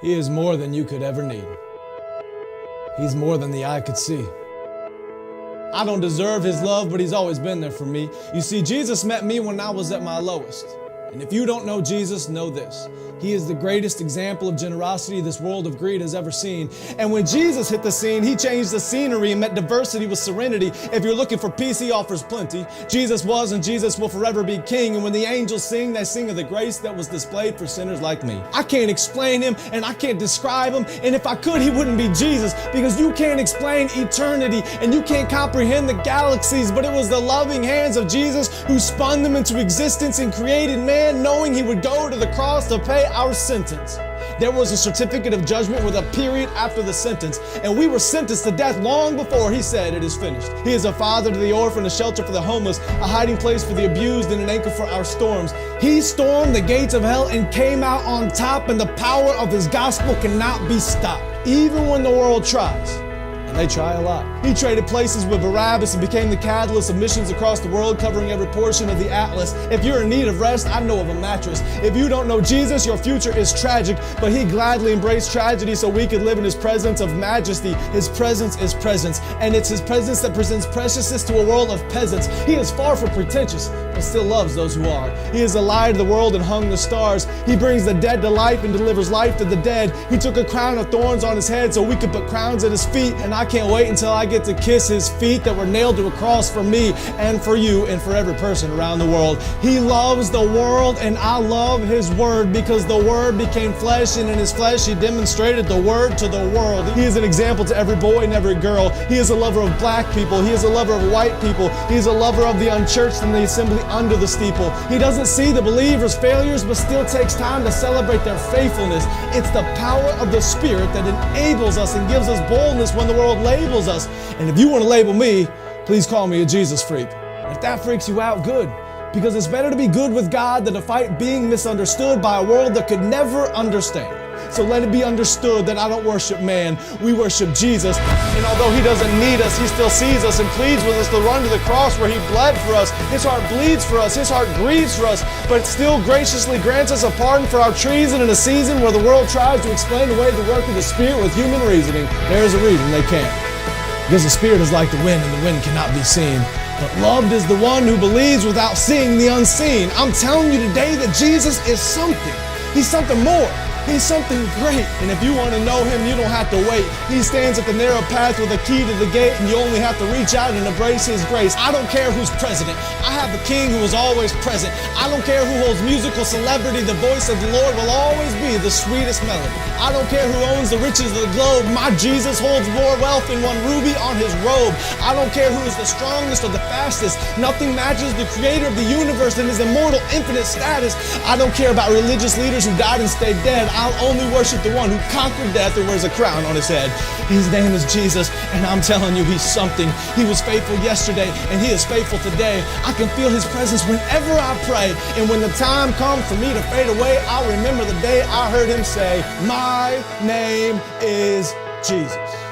He is more than you could ever need. He's more than the eye could see. I don't deserve his love, but he's always been there for me. You see, Jesus met me when I was at my lowest. And if you don't know Jesus, know this. He is the greatest example of generosity this world of greed has ever seen. And when Jesus hit the scene, he changed the scenery and met diversity with serenity. If you're looking for peace, he offers plenty. Jesus was and Jesus will forever be king. And when the angels sing, they sing of the grace that was displayed for sinners like me. I can't explain him and I can't describe him. And if I could, he wouldn't be Jesus, because you can't explain eternity and you can't comprehend the galaxies. But it was the loving hands of Jesus who spun them into existence and created man, knowing he would go to the cross to pay our sentence. There was a certificate of judgment with a period after the sentence, and we were sentenced to death long before he said it is finished. He is a father to the orphan, a shelter for the homeless, a hiding place for the abused, and an anchor for our storms. He stormed the gates of hell and came out on top, and the power of his gospel cannot be stopped, even when the world tries. And they try a lot. He traded places with Barabbas and became the catalyst of missions across the world, covering every portion of the atlas. If you're in need of rest, I know of a mattress. If you don't know Jesus, your future is tragic, but he gladly embraced tragedy so we could live in his presence of majesty. His presence is presence, and it's his presence that presents preciousness to a world of peasants. He is far from pretentious, but still loves those who are. He is the light of the world and hung the stars. He brings the dead to life and delivers life to the dead. He took a crown of thorns on his head so we could put crowns at his feet, and I can't wait until I get to kiss his feet that were nailed to a cross for me and for you and for every person around the world. He loves the world, and I love his word, because the word became flesh, and in his flesh he demonstrated the word to the world. He is an example to every boy and every girl. He is a lover of black people. He is a lover of white people. He is a lover of the unchurched and the assembly under the steeple. He doesn't see the believers' failures, but still takes time to celebrate their faithfulness. It's the power of the Spirit that enables us and gives us boldness when the world labels us. And if you want to label me, please call me a Jesus freak. And if that freaks you out, good. Because it's better to be good with God than to fight being misunderstood by a world that could never understand. So let it be understood that I don't worship man, we worship Jesus. And although he doesn't need us, he still sees us and pleads with us to run to the cross where he bled for us. His heart bleeds for us, his heart grieves for us, but still graciously grants us a pardon for our treason in a season where the world tries to explain away the work of the Spirit with human reasoning. There is a reason they can't. Because the Spirit is like the wind, and the wind cannot be seen. But loved is the one who believes without seeing the unseen. I'm telling you today that Jesus is something. He's something more. He's something great. And if you want to know him, you don't have to wait. He stands at the narrow path with a key to the gate, and you only have to reach out and embrace his grace. I don't care who's president. I have a king who is always present. I don't care who holds musical celebrity. The voice of the Lord will always be the sweetest melody. I don't care who owns the riches of the globe. My Jesus holds more wealth than one ruby on his robe. I don't care who is the strongest or the fastest. Nothing matches the creator of the universe and his immortal, infinite status. I don't care about religious leaders who died and stayed dead. I'll only worship the one who conquered death and wears a crown on his head. His name is Jesus, and I'm telling you, he's something. He was faithful yesterday, and he is faithful today. I can feel his presence whenever I pray, and when the time comes for me to fade away, I'll remember the day I heard him say, "My name is Jesus."